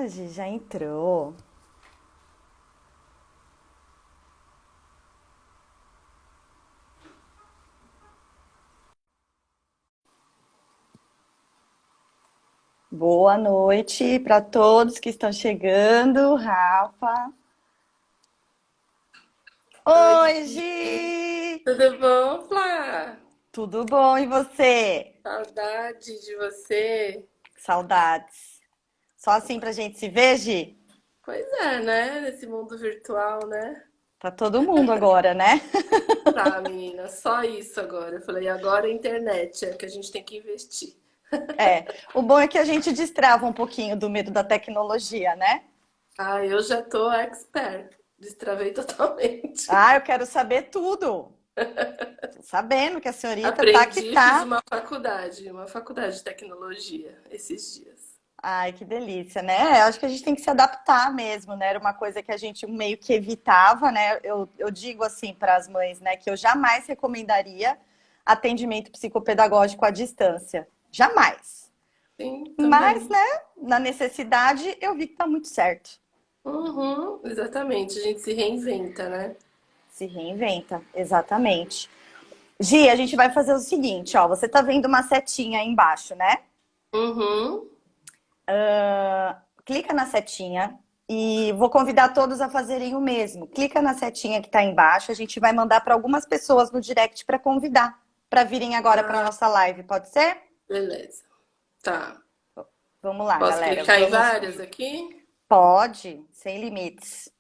A Gi já entrou. Boa noite para todos que estão chegando, Rafa. Oi, Oi, Gi. Gi! Tudo bom, Flá? Tudo bom e você? Saudade de você. Saudades. Só assim pra gente se ver, Gi? Pois é, né? Nesse mundo virtual, né? Tá todo mundo agora, né? Tá, menina, só isso agora. Eu falei, agora a internet é que a gente tem que investir. É. O bom é que a gente destrava um pouquinho do medo da tecnologia, né? Ah, eu já tô expert. Destravei totalmente. Ah, eu quero saber tudo. Tô sabendo que a senhorita tá que Aprendi, fiz tá. uma faculdade de tecnologia esses dias. Ai, que delícia, né? Acho que a gente tem que se adaptar mesmo, né? Era uma coisa que a gente meio que evitava, né? Eu digo assim para as mães, né, que eu jamais recomendaria atendimento psicopedagógico à distância. Jamais. Sim, Mas, também. né, na necessidade, eu vi que tá muito certo. Uhum, exatamente. A gente se reinventa, né? Se reinventa, exatamente. Gi, a gente vai fazer o seguinte, ó. Você tá vendo uma setinha aí embaixo, né? Uhum. Clica na setinha e vou convidar todos a fazerem o mesmo. Clica na setinha que está embaixo, a gente vai mandar para algumas pessoas no direct para convidar, para virem agora para Ah, nossa live, pode ser? beleza. Tá. Vamos lá, Posso galera. clicar em Vamos. várias aqui? Pode, sem limites.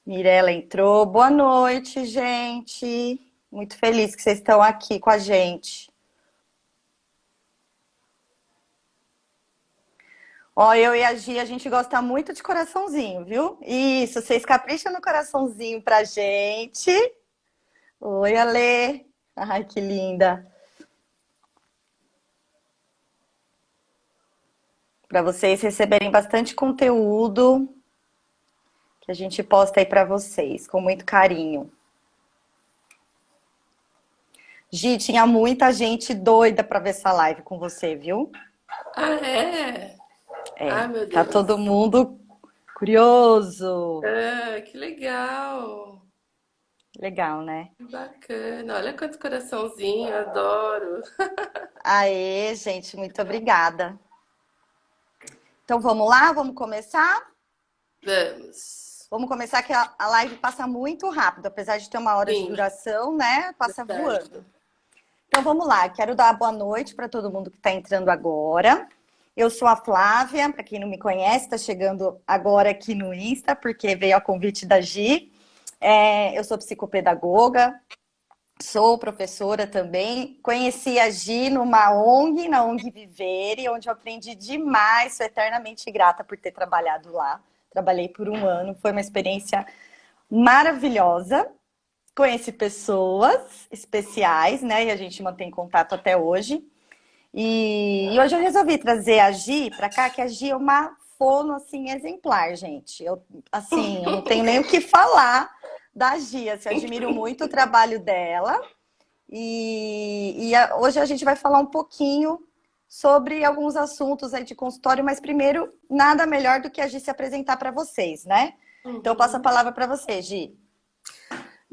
Mirela entrou. Boa noite, gente. Muito feliz que vocês estão aqui com a gente. Ó, eu e a Gi, a gente gosta muito de coraçãozinho, viu? Isso, vocês capricham no coraçãozinho pra gente. Oi, Ale. Ai, que linda. Para vocês receberem bastante conteúdo que a gente posta aí para vocês, com muito carinho. Gi, tinha muita gente doida para ver essa live com você, viu? Ah, é? É, Ai, meu tá todo Deus. mundo curioso. Ah, que legal. Legal, né? Que bacana. Olha quanto coraçãozinho, adoro. Aê, gente, muito obrigada. Então vamos lá, vamos começar? Vamos. Vamos começar que a live passa muito rápido, apesar de ter uma hora de Sim, duração, né? Passa voando. verdade. Então vamos lá, quero dar boa noite para todo mundo que está entrando agora. Eu sou a Flávia, para quem não me conhece, está chegando agora aqui no Insta, porque veio a convite da Gi. Eu sou psicopedagoga, sou professora também. Conheci a Gi numa ONG, na ONG Vivere, onde eu aprendi demais, sou eternamente grata por ter trabalhado lá. Trabalhei por um ano, foi uma experiência maravilhosa. Conheci pessoas especiais, né? E a gente mantém contato até hoje. E hoje eu resolvi trazer a Gi para cá, que a Gi é uma fono assim exemplar, gente. Eu não tenho nem o que falar da Gi, assim, admiro muito o trabalho dela. Hoje a gente vai falar um pouquinho sobre alguns assuntos aí de consultório, mas primeiro, nada melhor do que a Gi se apresentar para vocês, né? Então eu passo a Uhum. palavra para você, Gi.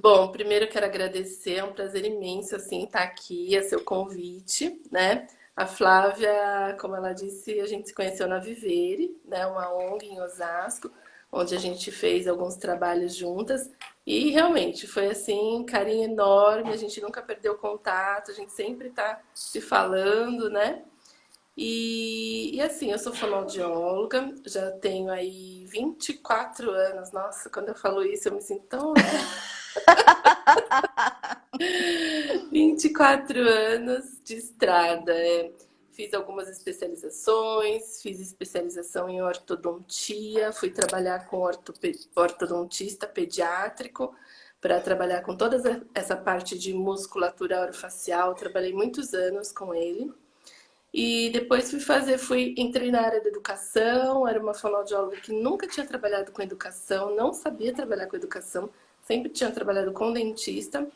Bom, primeiro eu quero agradecer, é um prazer imenso assim estar aqui, a seu convite, né? A Flávia, como ela disse, a gente se conheceu na Vivere, né? Uma ONG em Osasco, onde a gente fez alguns trabalhos juntas e realmente foi assim, um carinho enorme, a gente nunca perdeu contato, a gente sempre tá se falando, né? E assim, eu sou fonoaudióloga, já tenho aí 24 anos. Nossa, quando eu falo isso, eu me sinto tão velha. 24 anos de estrada. Fiz algumas especializações, fiz especialização em ortodontia, fui trabalhar com ortodontista pediátrico para trabalhar com toda essa parte de musculatura orofacial. Trabalhei muitos anos com ele. E depois entrei na área da educação, era uma fonoaudióloga que nunca tinha trabalhado com educação, não sabia trabalhar com educação, sempre tinha trabalhado com dentista.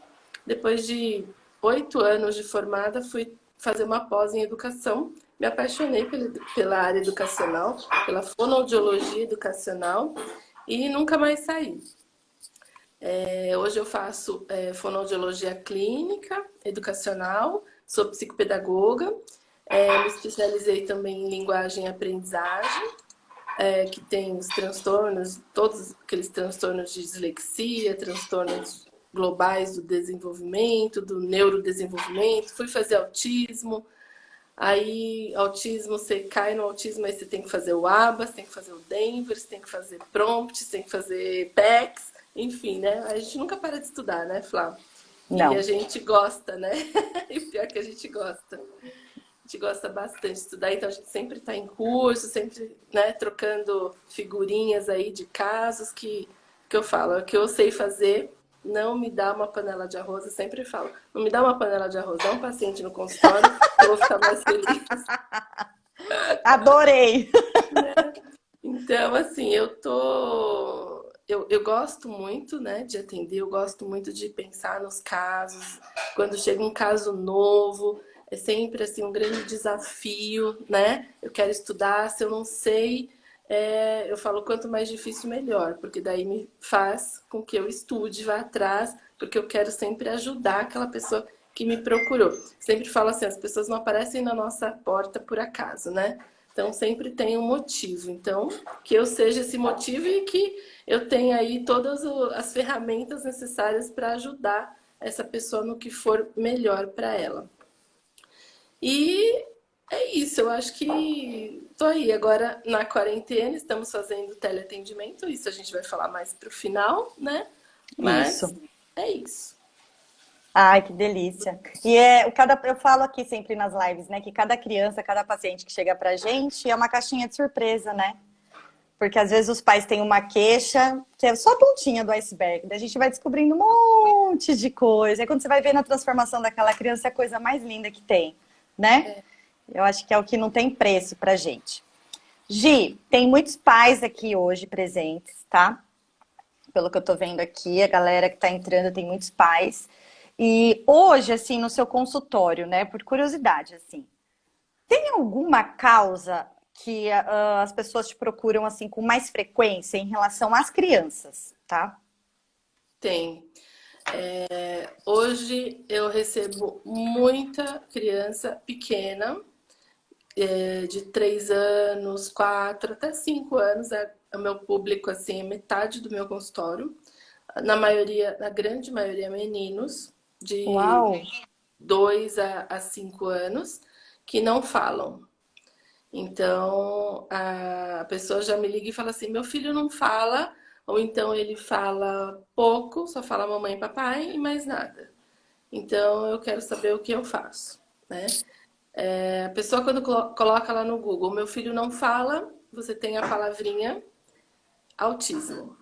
Depois de 8 anos de formada, fui fazer uma pós em educação. Me apaixonei pela área educacional, pela fonoaudiologia educacional e nunca mais saí. Hoje eu faço fonoaudiologia clínica, educacional, sou psicopedagoga, me especializei também em linguagem e aprendizagem, que tem os transtornos, todos aqueles transtornos de dislexia, transtornos globais do desenvolvimento, do neurodesenvolvimento. Fui fazer autismo, aí autismo, você cai no autismo, aí você tem que fazer o ABA, você tem que fazer o Denver, você tem que fazer prompt, você tem que fazer PECs, enfim, né? A gente nunca para de estudar, né, Flá? E a Não. gente gosta, né? E pior que a gente gosta. A gente gosta bastante de estudar, então a gente sempre está em curso, sempre, né, trocando figurinhas aí de casos que eu falo, o que eu sei fazer, não me dá uma panela de arroz, eu sempre falo, não me dá uma panela de arroz, dá um paciente no consultório, eu vou ficar mais feliz. Adorei! Então, assim, eu gosto muito, né, de atender, eu gosto muito de pensar nos casos. Quando chega um caso novo, é sempre assim um grande desafio, né? Eu quero estudar, se eu não sei, eu falo quanto mais difícil, melhor, porque daí me faz com que eu estude, vá atrás, porque eu quero sempre ajudar aquela pessoa que me procurou. Sempre falo assim, as pessoas não aparecem na nossa porta por acaso, né? Então sempre tem um motivo. Então, que eu seja esse motivo e que eu tenha aí todas as ferramentas necessárias para ajudar essa pessoa no que for melhor para ela. E é isso, eu acho que tô aí. Agora, na quarentena, estamos fazendo teleatendimento, isso a gente vai falar mais pro final, né? Mas Isso. é isso. Ai, que delícia. Eu falo aqui sempre nas lives, né, que cada criança, cada paciente que chega pra gente é uma caixinha de surpresa, né? Porque às vezes os pais têm uma queixa que é só a pontinha do iceberg. Daí a gente vai descobrindo um monte de coisa. E quando você vai ver na transformação daquela criança, é a coisa mais linda que tem, né? Eu acho que é o que não tem preço pra gente. Gi, tem muitos pais aqui hoje presentes, tá? Pelo que eu tô vendo aqui, a galera que tá entrando tem muitos pais. E hoje, assim, no seu consultório, né, por curiosidade, assim, tem alguma causa que as pessoas te procuram, assim, com mais frequência em relação às crianças, tá? Tem. Hoje eu recebo muita criança pequena, de 3 anos, 4, até 5 anos, é o meu público, assim, é metade do meu consultório. Na maioria, na grande maioria, meninos de Uau! 2 a 5 anos que não falam. Então, a pessoa já me liga e fala assim: meu filho não fala, ou então ele fala pouco, só fala mamãe e papai e mais nada. Então, eu quero saber o que eu faço, né? A pessoa, quando coloca lá no Google, meu filho não fala, você tem a palavrinha autismo.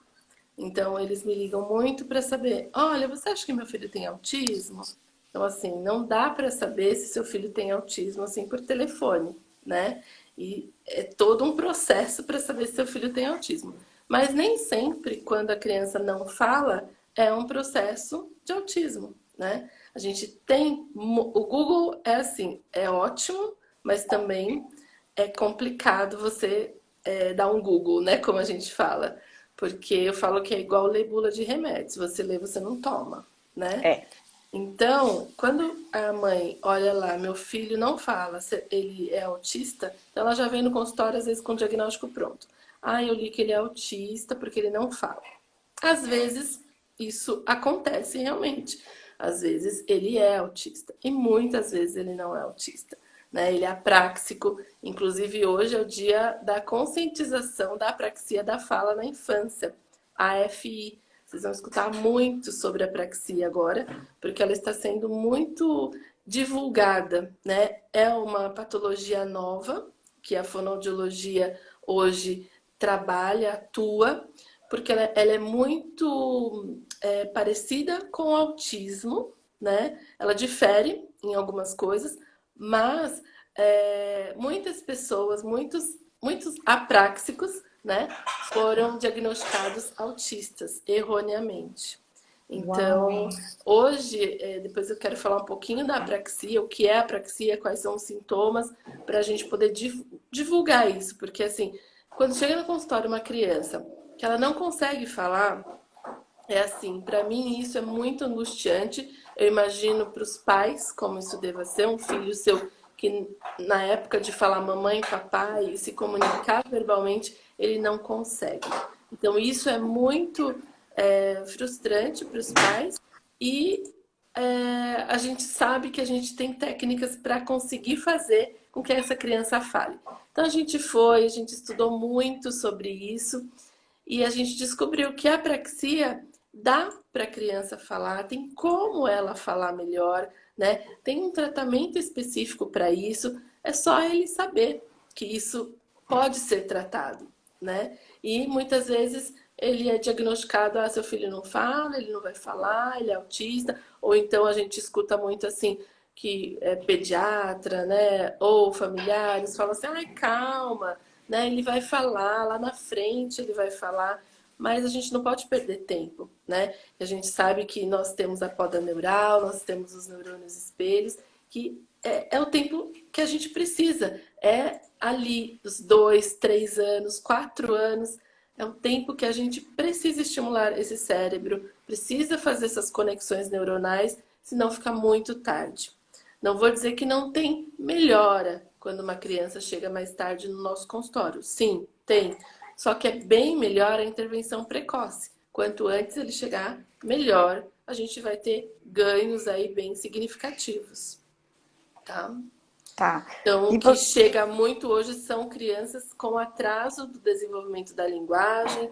Então, eles me ligam muito para saber: olha, você acha que meu filho tem autismo? Então, assim, não dá para saber se seu filho tem autismo assim por telefone, né? E é todo um processo para saber se seu filho tem autismo. Mas nem sempre, quando a criança não fala, é um processo de autismo, né? A gente tem. O Google é assim, é ótimo, mas também é complicado você dar um Google, né? Como a gente fala. Porque eu falo que é igual ler bula de remédio. Se você lê, você não toma, né? É. Então, quando a mãe olha lá, meu filho não fala, ele é autista, então ela já vem no consultório, às vezes, com o diagnóstico pronto. Ah, eu li que ele é autista porque ele não fala. Às vezes, isso acontece realmente. Às vezes, ele é autista. E muitas vezes ele não é autista. Né? Ele é apráxico. Inclusive, hoje é o dia da conscientização da apraxia da fala na infância. AFI. Vocês vão escutar muito sobre a apraxia agora, porque ela está sendo muito divulgada, né? É uma patologia nova que a fonoaudiologia hoje trabalha, atua, porque ela é muito parecida com o autismo, né? Ela difere em algumas coisas, mas muitas pessoas, muitos apráxicos, né, foram diagnosticados autistas erroneamente. Uau! Então, hoje, depois eu quero falar um pouquinho da apraxia, o que é apraxia, quais são os sintomas, para a gente poder divulgar isso. Porque, assim, quando chega no consultório uma criança que ela não consegue falar, é assim, para mim isso é muito angustiante. Eu imagino para os pais como isso deva ser, um filho seu que na época de falar mamãe, papai e se comunicar verbalmente, ele não consegue. Então isso é muito frustrante para os pais e a gente sabe que a gente tem técnicas para conseguir fazer com que essa criança fale. Então a gente estudou muito sobre isso e a gente descobriu que a apraxia dá para a criança falar, tem como ela falar melhor, né? Tem um tratamento específico para isso, é só ele saber que isso pode ser tratado, né? E muitas vezes ele é diagnosticado, ah, seu filho não fala, ele não vai falar, ele é autista, ou então a gente escuta muito assim que é pediatra, né, ou familiares falam assim, ai, calma, né, ele vai falar lá na frente, ele vai falar, mas a gente não pode perder tempo, né? A gente sabe que nós temos a poda neural, nós temos os neurônios espelhos, que é o tempo que a gente precisa. É ali, os 2, 3 anos, 4 anos, é um tempo que a gente precisa estimular esse cérebro, precisa fazer essas conexões neuronais, senão fica muito tarde. Não vou dizer que não tem melhora quando uma criança chega mais tarde no nosso consultório. Sim, tem. Só que é bem melhor a intervenção precoce. Quanto antes ele chegar, melhor a gente vai ter ganhos aí bem significativos, tá? Tá. Então, E o que você, chega muito hoje são crianças com atraso do desenvolvimento da linguagem,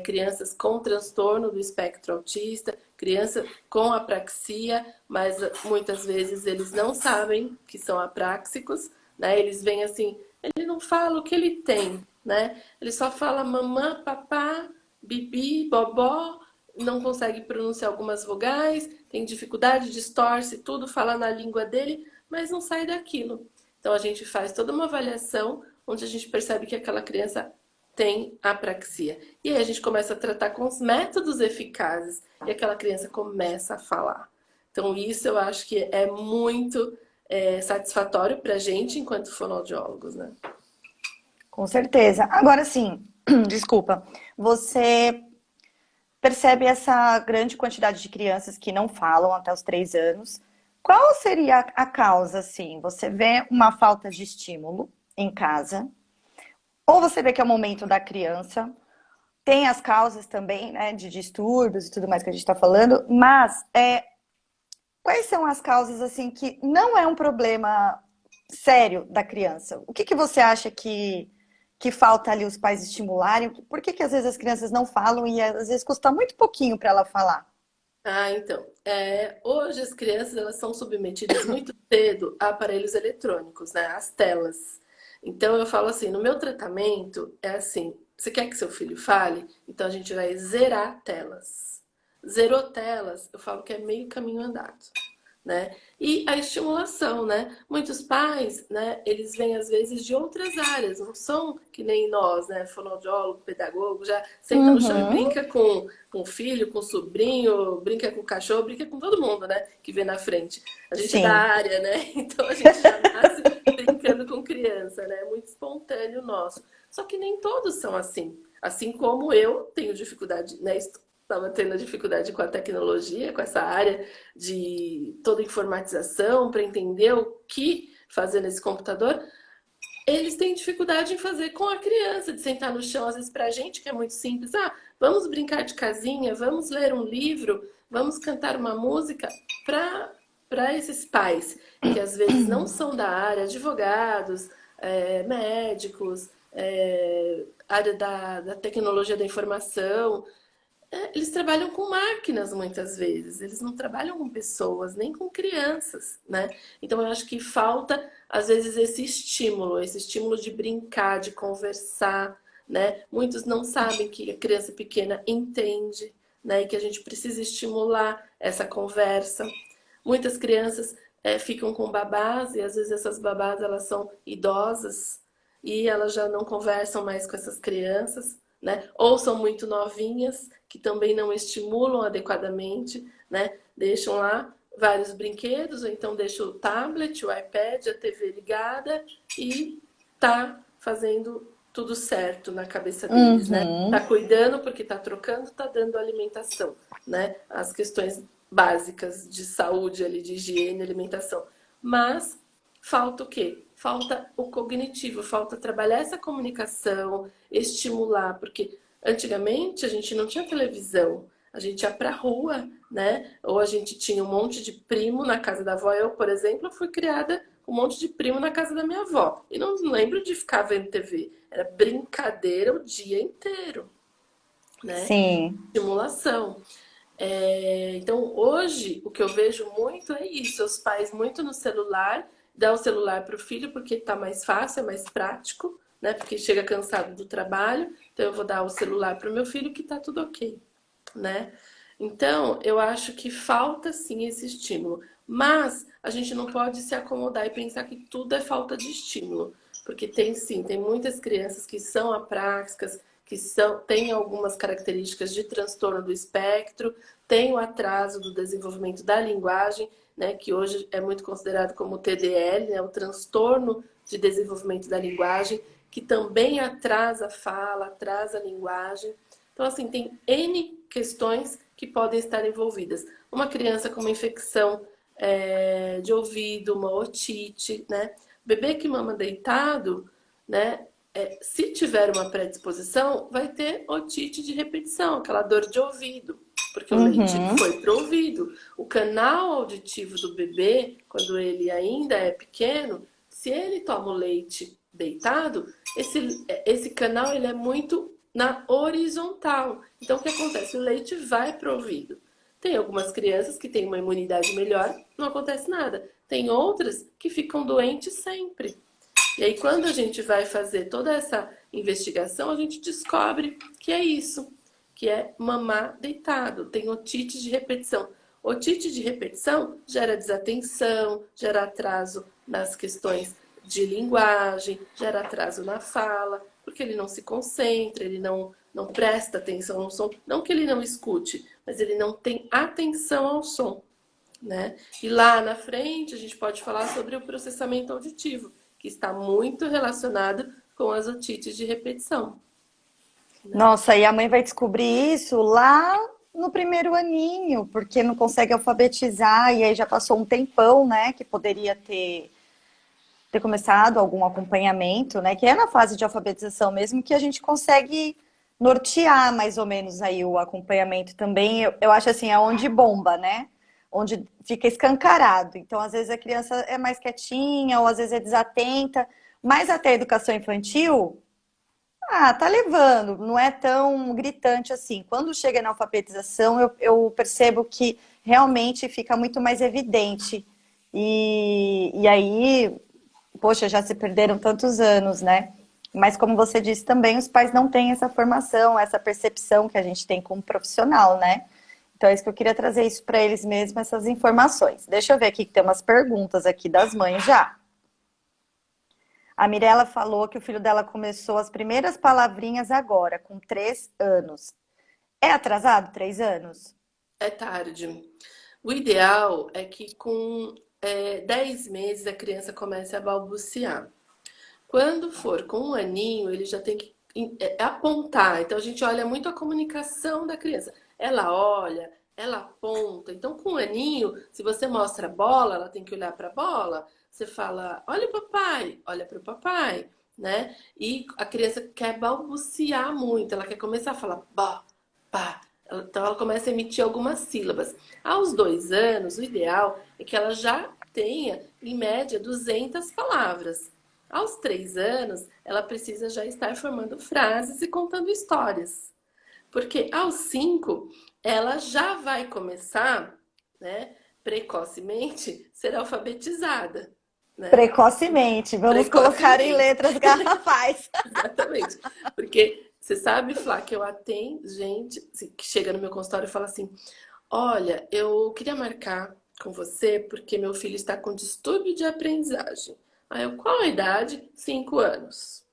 crianças com transtorno do espectro autista, criança com apraxia, mas muitas vezes eles não sabem que são apráxicos, né? Eles vêm assim, ele não fala o que ele tem, né? Ele só fala mamã, papá, bibi, bobó, não consegue pronunciar algumas vogais, tem dificuldade, distorce tudo, fala na língua dele, mas não sai daquilo. Então a gente faz toda uma avaliação onde a gente percebe que aquela criança tem apraxia. E aí a gente começa a tratar com os métodos eficazes e aquela criança começa a falar. Então isso eu acho que é muito satisfatório para a gente enquanto fonoaudiólogos, né? com certeza. Agora sim, desculpa, você percebe essa grande quantidade de crianças que não falam até os 3 anos. Qual seria a causa, assim? Você vê uma falta de estímulo em casa, ou você vê que é o momento da criança, tem as causas também, né, de distúrbios e tudo mais que a gente está falando, mas quais são as causas, assim, que não é um problema sério da criança? O que que você acha que falta ali os pais estimularem? Por que que às vezes as crianças não falam e às vezes custa muito pouquinho para ela falar? Ah, então, hoje as crianças elas são submetidas muito cedo a aparelhos eletrônicos, né? As telas. Então eu falo assim, no meu tratamento é assim, você quer que seu filho fale? Então a gente vai zerar telas. Zerou telas, eu falo que é meio caminho andado, né? E a estimulação, né? Muitos pais, né, eles vêm às vezes de outras áreas, não são que nem nós, né, fonoaudiólogo, pedagogo, já senta no chão e Uhum, brinca com o filho, com o sobrinho, brinca com o cachorro, brinca com todo mundo, né, que vê na frente. A gente é da sim. área, né? Então a gente já nasce brincando com criança, né? É muito espontâneo nosso. Só que nem todos são assim. Assim como eu tenho dificuldade, né? Estava tendo dificuldade com a tecnologia, com essa área de toda informatização, para entender o que fazer nesse computador, eles têm dificuldade em fazer com a criança, de sentar no chão, às vezes para a gente que é muito simples, ah, vamos brincar de casinha, vamos ler um livro, vamos cantar uma música, para esses pais que às vezes não são da área, advogados, médicos, área da tecnologia da informação, eles trabalham com máquinas muitas vezes, eles não trabalham com pessoas, nem com crianças, né? Então eu acho que falta, às vezes, esse estímulo de brincar, de conversar, né? Muitos não sabem que a criança pequena entende, né? E que a gente precisa estimular essa conversa. Muitas crianças ficam com babás e às vezes essas babás elas são idosas e elas já não conversam mais com essas crianças, né? Ou são muito novinhas, que também não estimulam adequadamente, né? Deixam lá vários brinquedos, ou então deixam o tablet, o iPad, a TV ligada e tá fazendo tudo certo na cabeça deles, né? Tá Uhum. cuidando porque tá trocando, tá dando alimentação, né? As questões básicas de saúde ali, de higiene, alimentação. Mas falta o quê? Falta o cognitivo, falta trabalhar essa comunicação, estimular, porque antigamente a gente não tinha televisão, a gente ia pra rua, né? Ou a gente tinha um monte de primo na casa da avó. Eu, por exemplo, fui criada com um monte de primo na casa da minha avó. E não lembro de ficar vendo TV. Era brincadeira o dia inteiro, né? Sim. Estimulação. Então, hoje, o que eu vejo muito é isso: os pais muito no celular, dá o celular para o filho porque está mais fácil, é mais prático, né? Porque chega cansado do trabalho, então eu vou dar o celular para o meu filho que está tudo ok, né? Então, eu acho que falta sim esse estímulo, mas a gente não pode se acomodar e pensar que tudo é falta de estímulo, porque tem sim, tem muitas crianças que são apráxicas, que têm algumas características de transtorno do espectro, tem o atraso do desenvolvimento da linguagem, né, que hoje é muito considerado como TDL, né, o transtorno de desenvolvimento da linguagem, que também atrasa a fala, atrasa a linguagem. Então, assim, tem N questões que podem estar envolvidas. Uma criança com uma infecção de ouvido, uma otite, né? Bebê que mama deitado, né? Se tiver uma predisposição, vai ter otite de repetição, aquela dor de ouvido, porque o leite Uhum. foi para o ouvido. O canal auditivo do bebê, quando ele ainda é pequeno, se ele toma o leite deitado, esse canal ele é muito na horizontal. Então, o que acontece? O leite vai para o ouvido. Tem algumas crianças que têm uma imunidade melhor, não acontece nada. Tem outras que ficam doentes sempre. E aí, quando a gente vai fazer toda essa investigação, a gente descobre que é isso, que é mamar deitado. Tem otite de repetição. Otite de repetição gera desatenção, gera atraso nas questões de linguagem, gera atraso na fala, porque ele não se concentra, ele não presta atenção no som. Não que ele não escute, mas ele não tem atenção ao som, né? E lá na frente a gente pode falar sobre o processamento auditivo, que está muito relacionado com as otites de repetição, né? Nossa, e a mãe vai descobrir isso lá no primeiro aninho, porque não consegue alfabetizar, e aí já passou um tempão, né, que poderia ter começado algum acompanhamento, né, que é na fase de alfabetização mesmo, que a gente consegue nortear mais ou menos aí o acompanhamento também. Eu acho assim, é onde bomba, né? Onde fica escancarado. Então, às vezes a criança é mais quietinha, ou às vezes é desatenta, mas até a educação infantil, tá levando, não é tão gritante assim. Quando chega na alfabetização, eu percebo que realmente fica muito mais evidente. E aí, poxa, já se perderam tantos anos, né? Mas como você disse também, os pais não têm essa formação, essa percepção que a gente tem como profissional, né? Então é isso que eu queria trazer isso para eles mesmos, essas informações. Deixa eu ver aqui que tem umas perguntas aqui das mães já. A Mirella falou que o filho dela começou as primeiras palavrinhas agora, com 3 anos. É atrasado 3 anos? É tarde. O ideal é que com 10 meses a criança comece a balbuciar. Quando for com um aninho, ele já tem que apontar. Então a gente olha muito a comunicação da criança. Ela olha, ela aponta. Então, com um aninho, se você mostra a bola, ela tem que olhar para a bola. Você fala, olha o papai, olha para o papai, né? E a criança quer balbuciar muito, ela quer começar a falar bá, pá. Então ela começa a emitir algumas sílabas. Aos 2 anos, o ideal é que ela já tenha, em média, 200 palavras. Aos 3 anos, ela precisa já estar formando frases e contando histórias. Porque aos 5, ela já vai começar, né, precocemente, ser alfabetizada, né? Precocemente, vamos colocar em Precocemente, letras garrafais. exatamente. Porque você sabe, Flá, que eu atendo gente que chega no meu consultório e fala assim: olha, eu queria marcar com você porque meu filho está com distúrbio de aprendizagem. Aí eu, qual a idade? 5 anos.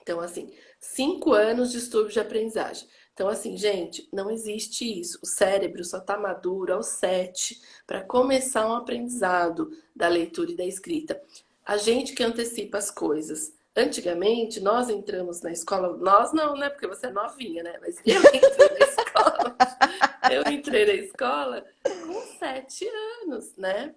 Então, assim, 5 anos de distúrbio de aprendizagem. Então, assim, gente, não existe isso. O cérebro só está maduro aos 7 para começar um aprendizado da leitura e da escrita. A gente que antecipa as coisas. Antigamente, nós entramos na escola, nós não, né? Porque você é novinha, né? Mas eu entrei na escola, eu entrei na escola com 7 anos, né?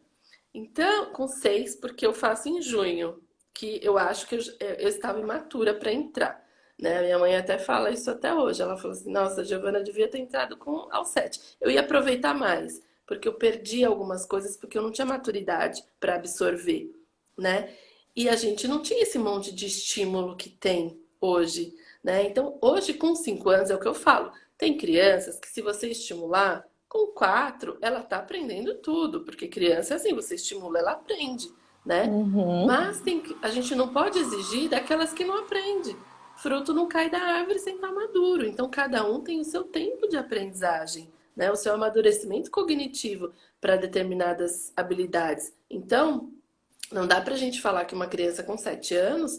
Então, com 6, porque eu faço em junho, que eu acho que eu estava imatura para entrar. Né? Minha mãe até fala isso até hoje. Ela falou assim: nossa, a Giovana devia ter entrado aos 7. Eu ia aproveitar mais, porque eu perdi algumas coisas, porque eu não tinha maturidade para absorver, né? E a gente não tinha esse monte de estímulo que tem hoje, né? Então, hoje, com 5 anos, é o que eu falo. Tem crianças que, se você estimular, com 4, ela tá aprendendo tudo, porque criança é assim, você estimula, ela aprende, né? Uhum. Mas a gente não pode exigir daquelas que não aprendem. Fruto não cai da árvore sem estar maduro. Então, cada um tem o seu tempo de aprendizagem, né? O seu amadurecimento cognitivo para determinadas habilidades. Então, não dá pra gente falar que uma criança com 7 anos,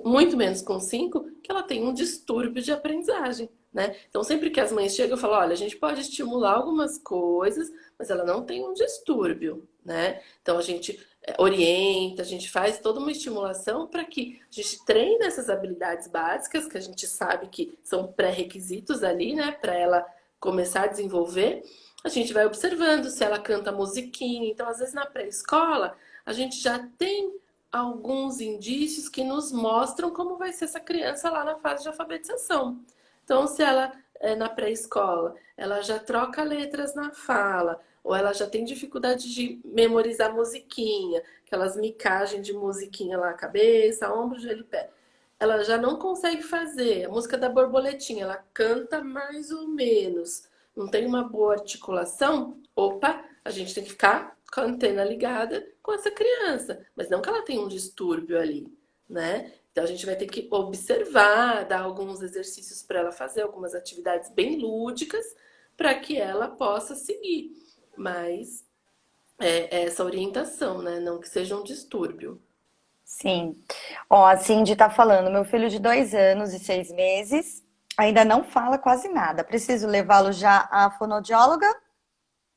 muito menos com 5, que ela tem um distúrbio de aprendizagem, né? Então, sempre que as mães chegam, eu falo, olha, a gente pode estimular algumas coisas, mas ela não tem um distúrbio, né? Então, a gente orienta, a gente faz toda uma estimulação para que a gente treine essas habilidades básicas, que a gente sabe que são pré-requisitos ali, né? Para ela começar a desenvolver. A gente vai observando se ela canta musiquinha. Então, às vezes, na pré-escola, a gente já tem alguns indícios que nos mostram como vai ser essa criança lá na fase de alfabetização. Então, se ela na pré-escola, ela já troca letras na fala, ou ela já tem dificuldade de memorizar musiquinha, aquelas micagens de musiquinha lá, cabeça, ombro, joelho e pé. Ela já não consegue fazer a música da borboletinha, ela canta mais ou menos, não tem uma boa articulação. Opa, a gente tem que ficar com a antena ligada com essa criança, mas não que ela tenha um distúrbio ali, né? Então a gente vai ter que observar, dar alguns exercícios para ela fazer, algumas atividades bem lúdicas, para que ela possa seguir. Mas é essa orientação, né? Não que seja um distúrbio. Sim. Ó, a Cindy tá falando, meu filho de 2 anos e 6 meses ainda não fala quase nada. Preciso levá-lo já à fonoaudióloga?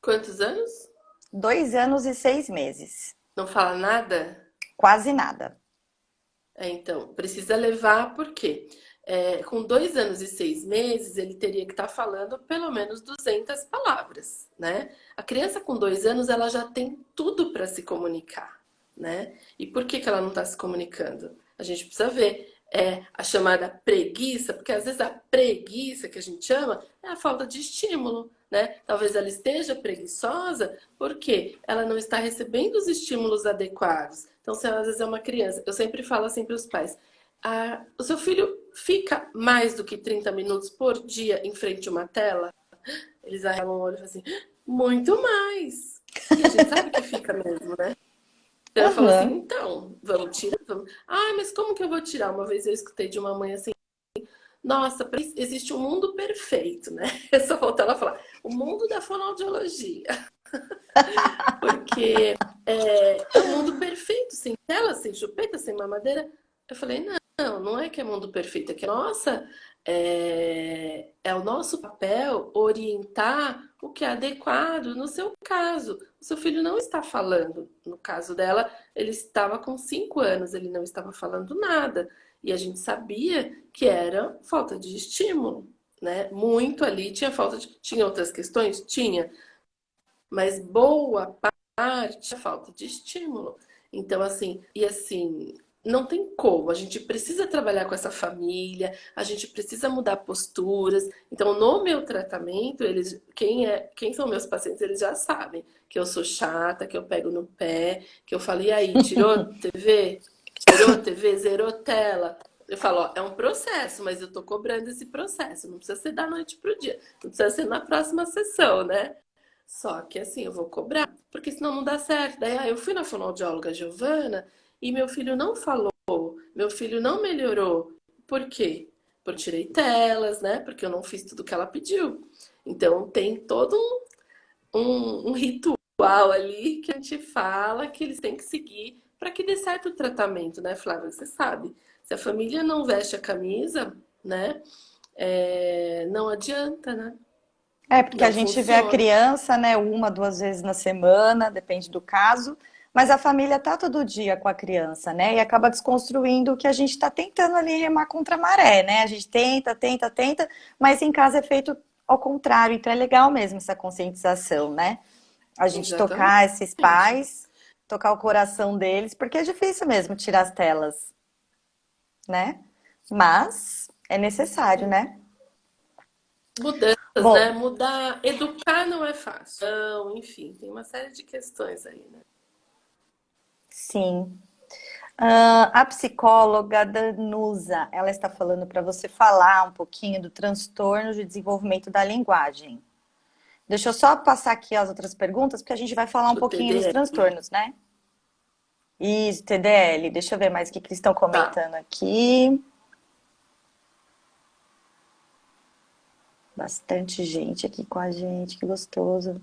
Quantos anos? 2 anos e 6 meses. Não fala nada? Quase nada. Então, precisa levar, por quê? Com 2 anos e 6 meses, ele teria que estar falando pelo menos 200 palavras, né? A criança com 2 anos, ela já tem tudo para se comunicar, né? E por que que ela não está se comunicando? A gente precisa ver. É a chamada preguiça, porque às vezes a preguiça que a gente chama é a falta de estímulo, né? Talvez ela esteja preguiçosa porque ela não está recebendo os estímulos adequados. Então, se ela às vezes é uma criança, eu sempre falo assim para os pais: o seu filho fica mais do que 30 minutos por dia em frente a uma tela? Eles arregalam o olho e falam assim: muito mais. E a gente sabe que fica mesmo, né? Então eu falo assim: Aham. então, vamos tirar? Vamos. Ah, mas como que eu vou tirar? Uma vez eu escutei de uma mãe assim: nossa, existe um mundo perfeito, né? Só faltou ela falar: o mundo da fonoaudiologia. Porque é um mundo perfeito, sem tela, sem chupeta, sem mamadeira. Eu falei, não, não é que é mundo perfeito, é que nossa, é o nosso papel orientar o que é adequado no seu caso. O seu filho não está falando. No caso dela, ele estava com 5 anos, ele não estava falando nada. E a gente sabia que era falta de estímulo, né? Muito ali tinha falta de. Tinha outras questões? Tinha, mas boa parte é falta de estímulo. Então, assim, e assim, não tem como. A gente precisa trabalhar com essa família, a gente precisa mudar posturas. Então, no meu tratamento, eles, quem são meus pacientes, eles já sabem que eu sou chata, que eu pego no pé, que eu falo, e aí, tirou TV? Tirou TV? Zerou tela? Eu falo, ó, é um processo, mas eu tô cobrando esse processo. Não precisa ser da noite pro dia. Não precisa ser na próxima sessão, né? Só que assim, eu vou cobrar, porque senão não dá certo. Daí, eu fui na fonoaudióloga Giovana e meu filho não falou, meu filho não melhorou. Por quê? Porque eu tirei telas, né? Porque eu não fiz tudo que ela pediu. Então tem todo um ritual ali que a gente fala que eles têm que seguir para que dê certo o tratamento, né, Flávia? Você sabe. Se a família não veste a camisa, né? Não adianta, né? É, porque a Não gente vê a funciona. criança, né, uma, duas vezes na semana, depende do caso, mas a família tá todo dia com a criança, né, e acaba desconstruindo o que a gente está tentando ali remar contra a maré, né? A gente tenta, tenta, tenta, mas em casa é feito ao contrário, então é legal mesmo essa conscientização, né? A gente tocar esses Exatamente. pais, tocar o coração deles, porque é difícil mesmo tirar as telas, né? Mas é necessário, Sim. né? Mudanças, né? Bom, Mudar, educar não é fácil. Não, enfim, tem uma série de questões aí, né? sim. A psicóloga Danusa, ela está falando para você falar um pouquinho do transtorno de desenvolvimento da linguagem. Deixa eu só passar aqui as outras perguntas, porque a gente vai falar um O pouquinho dos TDL. transtornos, né? Isso, TDL. Deixa eu ver mais o que eles estão Tá. comentando aqui. Bastante gente aqui com a gente, que gostoso.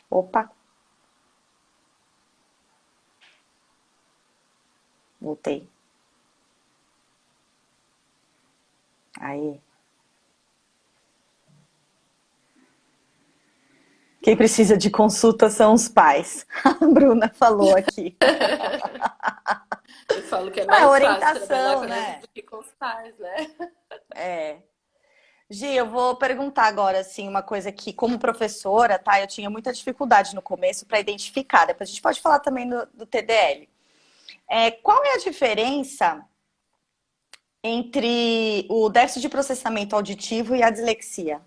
Opa, voltei. Aí. Quem precisa de consulta são os pais. A Bruna falou aqui. Eu falo que é É mais fácil trabalhar orientação, com elas né? do que com os pais, né? É. Gi, eu vou perguntar agora, assim, uma coisa que, como professora, tá? Eu tinha muita dificuldade no começo para identificar. Depois a gente pode falar também do TDL. Qual é a diferença entre o déficit de processamento auditivo e a dislexia?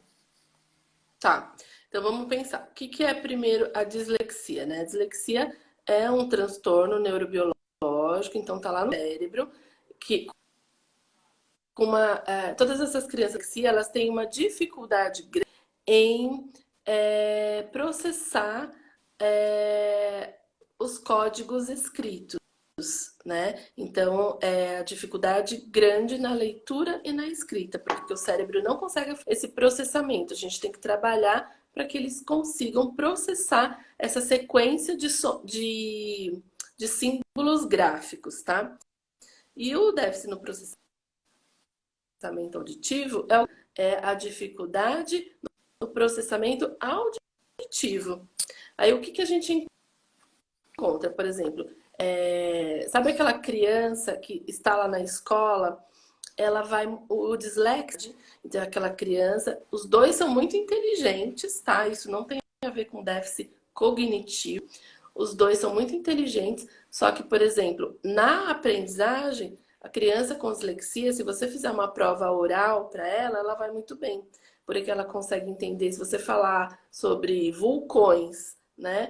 Tá. Então vamos pensar. O que que é primeiro a dislexia, né? A dislexia é um transtorno neurobiológico, então tá lá no cérebro, que todas essas crianças que elas têm uma dificuldade grande em processar é, os códigos escritos, né? Então, a dificuldade grande na leitura e na escrita, porque o cérebro não consegue esse processamento. A gente tem que trabalhar para que eles consigam processar essa sequência de símbolos gráficos, tá? E o déficit no processamento auditivo é a dificuldade no processamento auditivo. Aí o que, que a gente encontra, por exemplo, sabe aquela criança que está lá na escola, ela vai, o dislexia, então aquela criança, os dois são muito inteligentes, tá? Isso não tem a ver com déficit cognitivo, os dois são muito inteligentes, só que, por exemplo, na aprendizagem, a criança com dislexia, se você fizer uma prova oral para ela, ela vai muito bem, porque ela consegue entender, se você falar sobre vulcões, né?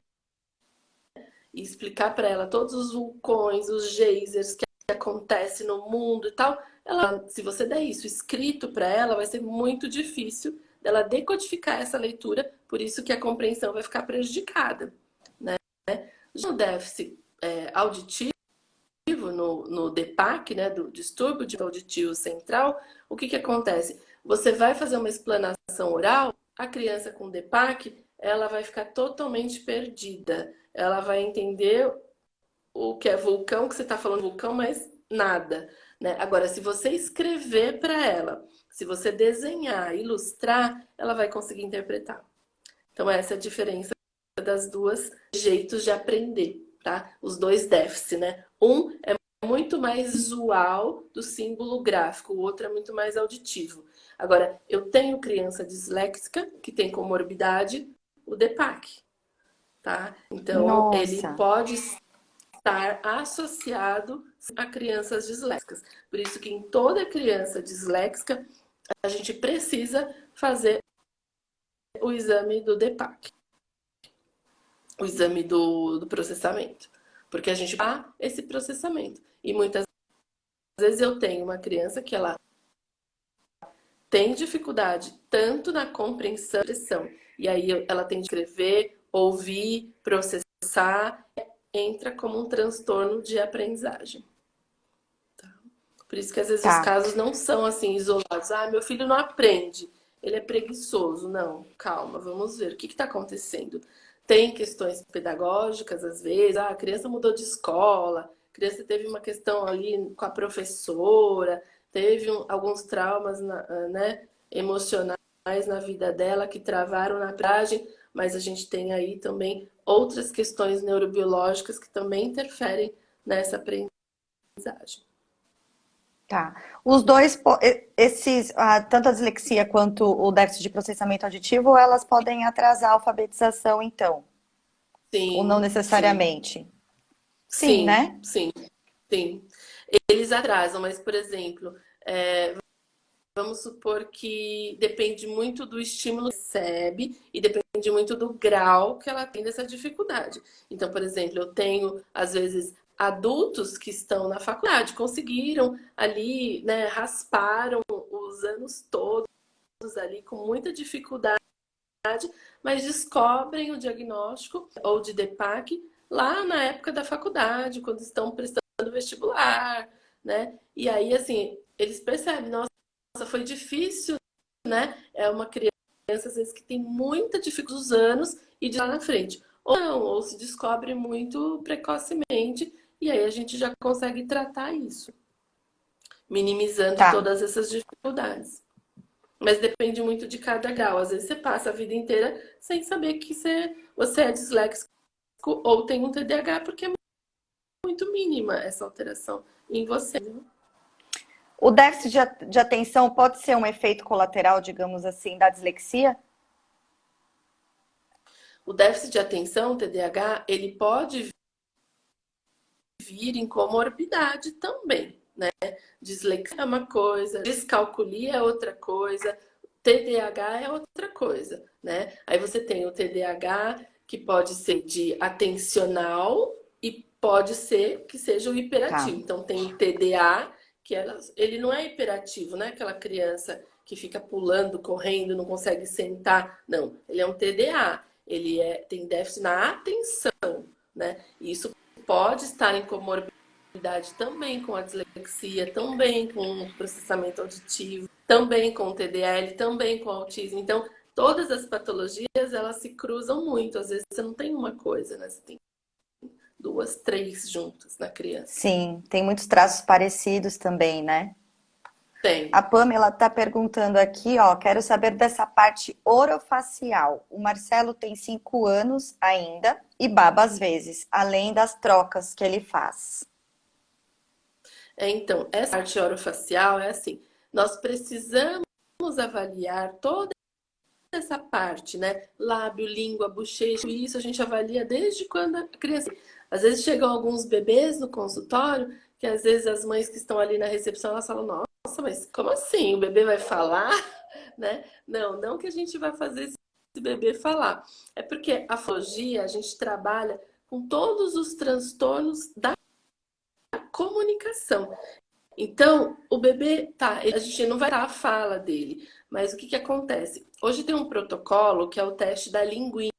E explicar para ela todos os vulcões, os geysers que acontecem no mundo e tal, ela, se você der isso escrito para ela, vai ser muito difícil dela decodificar essa leitura, por isso que a compreensão vai ficar prejudicada, né? Já no déficit auditivo, no DPAC, né, do distúrbio de auditivo central, o que que acontece? Você vai fazer uma explanação oral, a criança com DPAC, ela vai ficar totalmente perdida. Ela vai entender o que é vulcão, que você está falando vulcão, mas nada, né? Agora, se você escrever para ela, se você desenhar, ilustrar, ela vai conseguir interpretar. Então, essa é a diferença das duas jeitos de aprender, tá? Os dois déficits, né? Um é muito mais visual do símbolo gráfico, o outro é muito mais auditivo. Agora, eu tenho criança disléxica que tem comorbidade, o DEPAC, tá? Então, ele Nossa, pode estar associado a crianças disléxicas. Por isso que em toda criança disléxica, a gente precisa fazer o exame do DEPAC, o exame do processamento. Porque a gente dá esse processamento. E muitas vezes eu tenho uma criança que ela tem dificuldade tanto na compreensão, e aí ela tem de escrever, ouvir, processar, entra como um transtorno de aprendizagem. Por isso que às vezes os tá. casos não são assim isolados. Ah, meu filho não aprende, ele é preguiçoso. Não, calma, vamos ver o que está acontecendo. Tem questões pedagógicas, às vezes, a criança mudou de escola, criança teve uma questão ali com a professora, teve alguns traumas, né, emocionais na vida dela que travaram na aprendizagem, mas a gente tem aí também outras questões neurobiológicas que também interferem nessa aprendizagem. Tá. Os dois, tanto a dislexia quanto o déficit de processamento auditivo, elas podem atrasar a alfabetização, então, ou não Sim, sim, necessariamente? Sim, sim, né? sim, sim. Eles atrasam, mas, por exemplo, vamos supor que depende muito do estímulo que recebe e depende muito do grau que ela tem dessa dificuldade. Então, por exemplo, eu tenho, às vezes, adultos que estão na faculdade, conseguiram ali, né, rasparam os anos todos ali com muita dificuldade, mas descobrem o diagnóstico ou de DEPAC lá na época da faculdade, quando estão prestando vestibular, né? E aí, assim, eles percebem, nossa, foi difícil, né? É uma criança, às vezes, que tem muita dificuldade dos anos e de lá na frente. Ou não, ou se descobre muito precocemente, e aí a gente já consegue tratar isso, minimizando Tá. todas essas dificuldades. Mas depende muito de cada grau. Às vezes você passa a vida inteira sem saber que você é disléxico ou tem um TDAH, porque é muito mínima essa alteração em você. O déficit de atenção pode ser um efeito colateral, digamos assim, da dislexia? O déficit de atenção, o TDAH, ele pode vir em comorbidade também, né? Dislexia é uma coisa, descalculia é outra coisa, TDAH é outra coisa, né? Aí você tem o TDAH que pode ser de atencional e pode ser que seja o Tá. hiperativo. Então tem o TDA, que ele não é hiperativo, né? Aquela criança que fica pulando, correndo, não consegue sentar. Não, ele é um TDA. Tem déficit na atenção, né? E isso pode estar em comorbidade também com a dislexia, também com o processamento auditivo, também com o TDAH, também com o autismo. Então, todas as patologias, elas se cruzam muito. Às vezes você não tem uma coisa, né? Você tem duas, três juntas na criança. Sim, tem muitos traços parecidos também, né? A Tem. Pamela está perguntando aqui, ó, quero saber dessa parte orofacial. O Marcelo tem 5 anos ainda e baba às vezes, além das trocas que ele faz. Então, essa parte orofacial é assim, nós precisamos avaliar toda essa parte, né? Lábio, língua, bochecha, isso a gente avalia desde quando a criança. Às vezes chegam alguns bebês no consultório, que às vezes as mães que estão ali na recepção, elas falam, nossa, mas como assim? O bebê vai falar? Né? Não, não que a gente vai fazer esse bebê falar. É porque a fonologia, a gente trabalha com todos os transtornos da comunicação. Então, o bebê, tá, a gente não vai dar a fala dele, mas o que que acontece? Hoje tem um protocolo que é o teste da linguinha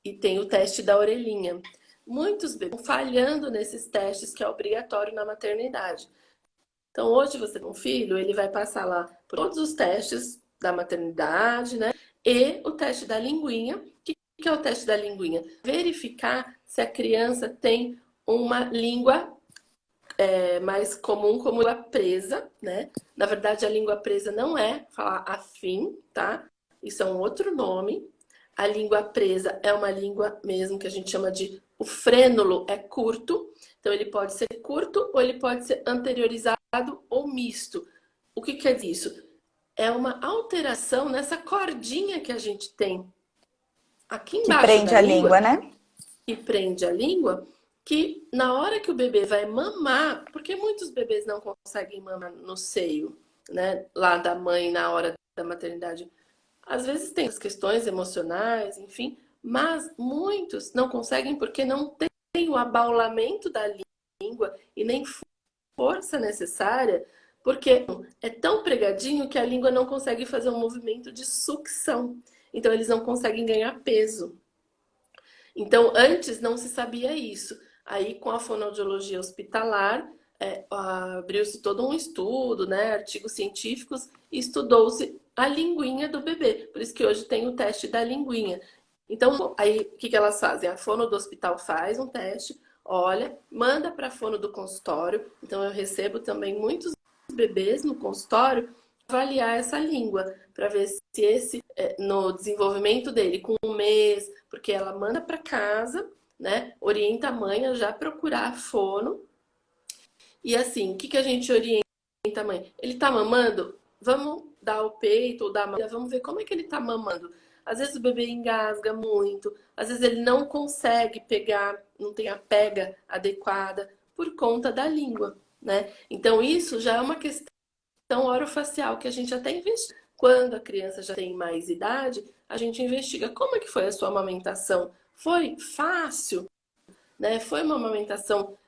e tem o teste da orelhinha. Muitos bebês estão falhando nesses testes que é obrigatório na maternidade. Então, hoje você tem um filho, ele vai passar lá por todos os testes da maternidade, né? E o teste da linguinha. O que é o teste da linguinha? Verificar se a criança tem uma língua mais comum como língua presa, né? Na verdade, a língua presa não é falar afim, tá? Isso é um outro nome. A língua presa é uma língua mesmo que a gente chama de... O frênulo é curto, então ele pode ser curto ou ele pode ser anteriorizado ou misto. O que quer dizer isso? É uma alteração nessa cordinha que a gente tem aqui Que embaixo prende da a língua, língua, né? que prende a língua, que na hora que o bebê vai mamar, porque muitos bebês não conseguem mamar no seio, né, lá da mãe na hora da maternidade. Às vezes tem as questões emocionais, enfim, mas muitos não conseguem porque não tem o abaulamento da língua e nem força necessária, porque é tão pregadinho que a língua não consegue fazer um movimento de sucção. Então eles não conseguem ganhar peso. Então, antes não se sabia isso. Aí, com a fonoaudiologia hospitalar, abriu-se todo um estudo, né, artigos científicos, e estudou-se a linguinha do bebê. Por isso que hoje tem o teste da linguinha. Então, aí, o que elas fazem? A fono do hospital faz um teste, olha, manda para a fono do consultório. Então, eu recebo também muitos bebês no consultório avaliar essa língua, para ver se esse, no desenvolvimento dele, com um mês, porque ela manda para casa, né? Orienta a mãe a já procurar a fono. E assim, o que a gente orienta a mãe? Ele tá mamando? Vamos dar o peito ou dar a mão, vamos ver como é que ele tá mamando. Às vezes o bebê engasga muito, às vezes ele não consegue pegar, não tem a pega adequada por conta da língua, né? Então isso já é uma questão orofacial que a gente até investiga. Quando a criança já tem mais idade, a gente investiga como é que foi a sua amamentação. Foi fácil, né? Foi uma amamentação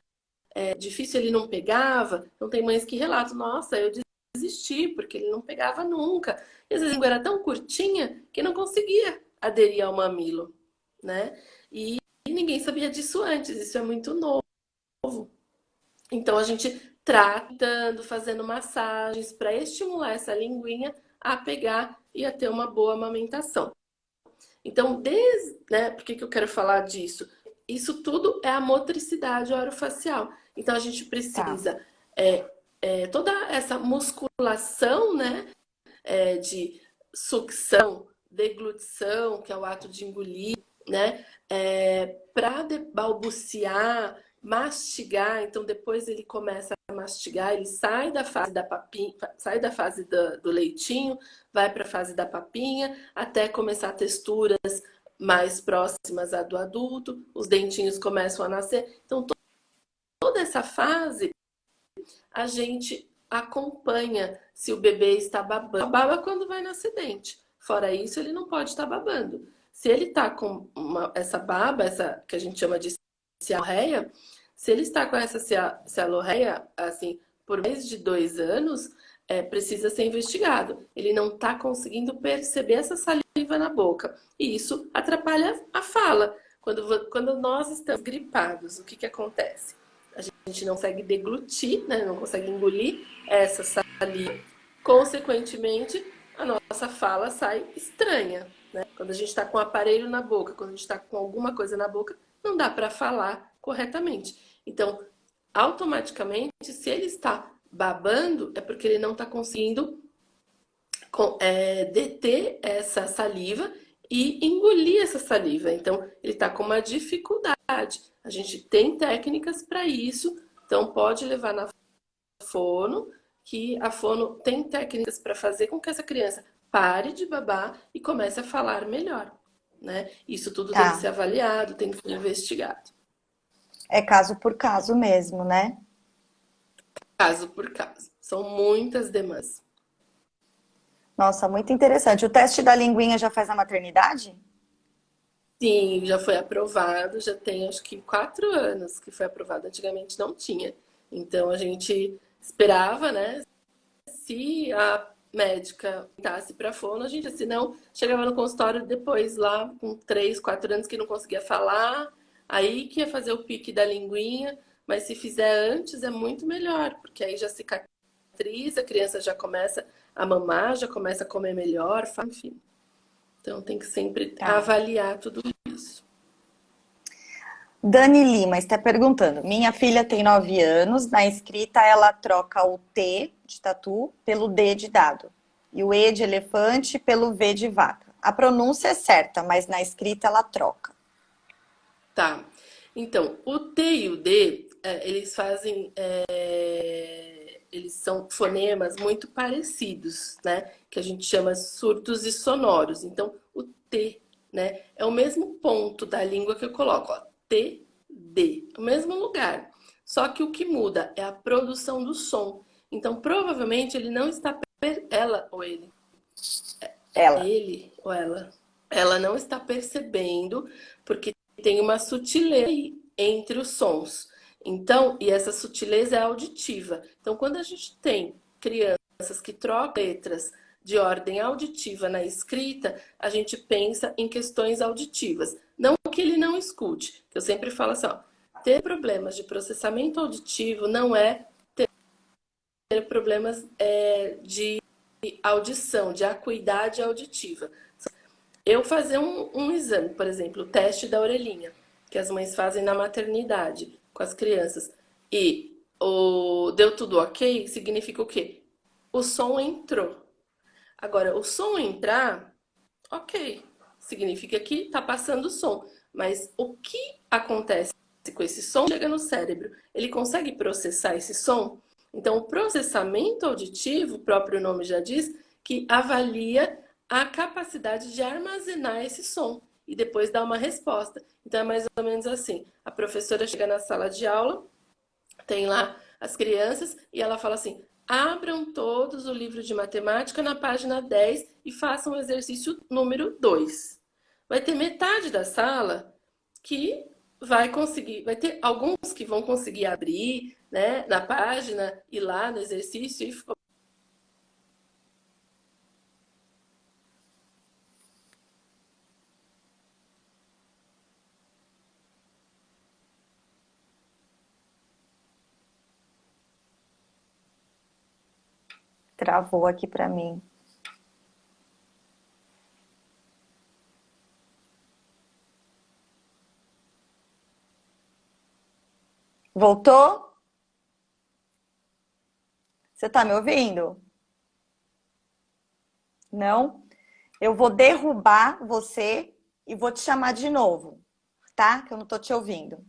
difícil, ele não pegava. Então tem mães que relatam, nossa, eu desisti porque ele não pegava nunca. E às vezes a língua era tão curtinha que não conseguia aderir ao mamilo, né? E ninguém sabia disso antes, isso é muito novo. Então a gente tratando, fazendo massagens para estimular essa linguinha a pegar e a ter uma boa amamentação. Então, né, por que eu quero falar disso? Isso tudo é a motricidade orofacial. Então, a gente precisa toda essa musculação, né, de sucção, deglutição, que é o ato de engolir, né, para balbuciar, mastigar. Então, depois ele começa a mastigar, ele sai da fase da papinha, sai da fase do leitinho, vai para a fase da papinha, até começar texturas mais próximas à do adulto, os dentinhos começam a nascer. Então, toda essa fase a gente acompanha se o bebê está babando. Baba quando vai nascer dente. Fora isso, ele não pode estar babando. Se ele está com essa baba, essa que a gente chama de cialorreia, se ele está com essa cialorreia, assim, por mais de 2 anos, precisa ser investigado. Ele não está conseguindo perceber essa saliva na boca. E isso atrapalha a fala. Quando nós estamos gripados, o que acontece? A gente não consegue deglutir, né? Não consegue engolir essa saliva. Consequentemente, a nossa fala sai estranha, né? Quando a gente está com o aparelho na boca, quando a gente está com alguma coisa na boca, não dá para falar corretamente. Então, automaticamente, se ele está babando, é porque ele não está conseguindo deter essa saliva e engolir essa saliva. Então, ele está com uma dificuldade. A gente tem técnicas para isso, então pode levar na fono, que a fono tem técnicas para fazer com que essa criança pare de babar e comece a falar melhor, né? Isso tudo tem que ser avaliado, tem que ser investigado. É caso por caso mesmo, né? Caso por caso. São muitas demandas. Nossa, muito interessante. O teste da linguinha já faz na maternidade? Sim, já foi aprovado, já tem acho que 4 anos que foi aprovado. Antigamente não tinha. Então a gente esperava, né? Se a médica tasse para fono, a gente, se não, chegava no consultório depois, lá com 3, 4 anos que não conseguia falar, aí que ia fazer o pique da linguinha, mas se fizer antes é muito melhor, porque aí já cicatriza, a criança já começa a mamar, já começa a comer melhor, enfim. Então tem que sempre avaliar tudo isso. Dani Lima está perguntando, minha filha tem 9 anos, na escrita ela troca o T de tatu pelo D de dado e o E de elefante pelo V de vaca. A pronúncia é certa, mas na escrita ela troca. Tá, então o T e o D, eles fazem, eles são fonemas muito parecidos, né? Que a gente chama surdos e sonoros. Então o T, né, é o mesmo ponto da língua que eu coloco, ó. T, D, o mesmo lugar. Só que o que muda é a produção do som. Então, provavelmente, ele não está... Ela ou ele? Ela. Ele ou ela? Ela não está percebendo, porque tem uma sutileza entre os sons. Então, e essa sutileza é auditiva. Então, quando a gente tem crianças que trocam letras de ordem auditiva na escrita, a gente pensa em questões auditivas. Não que ele não escute, que eu sempre falo assim, ó, ter problemas de processamento auditivo não é ter problemas de audição, de acuidade auditiva. Eu fazer um exame, por exemplo, o teste da orelhinha, que as mães fazem na maternidade. com as crianças e deu tudo ok, significa o quê? O som entrou. Agora, o som entrar, ok, significa que está passando o som. Mas o que acontece com esse som? Chega no cérebro, ele consegue processar esse som? Então, o processamento auditivo, o próprio nome já diz, que avalia a capacidade de armazenar esse som e depois dar uma resposta. Então, é mais ou menos assim: a professora chega na sala de aula, tem lá as crianças e ela fala assim: abram todos o livro de matemática na página 10 e façam o exercício número 2. Vai ter metade da sala que vai conseguir, vai ter alguns que vão conseguir abrir, né, na página, ir lá no exercício e Travou aqui para mim. Voltou? Você tá me ouvindo? Não? Eu vou derrubar você e vou te chamar de novo, tá? Que eu não tô te ouvindo.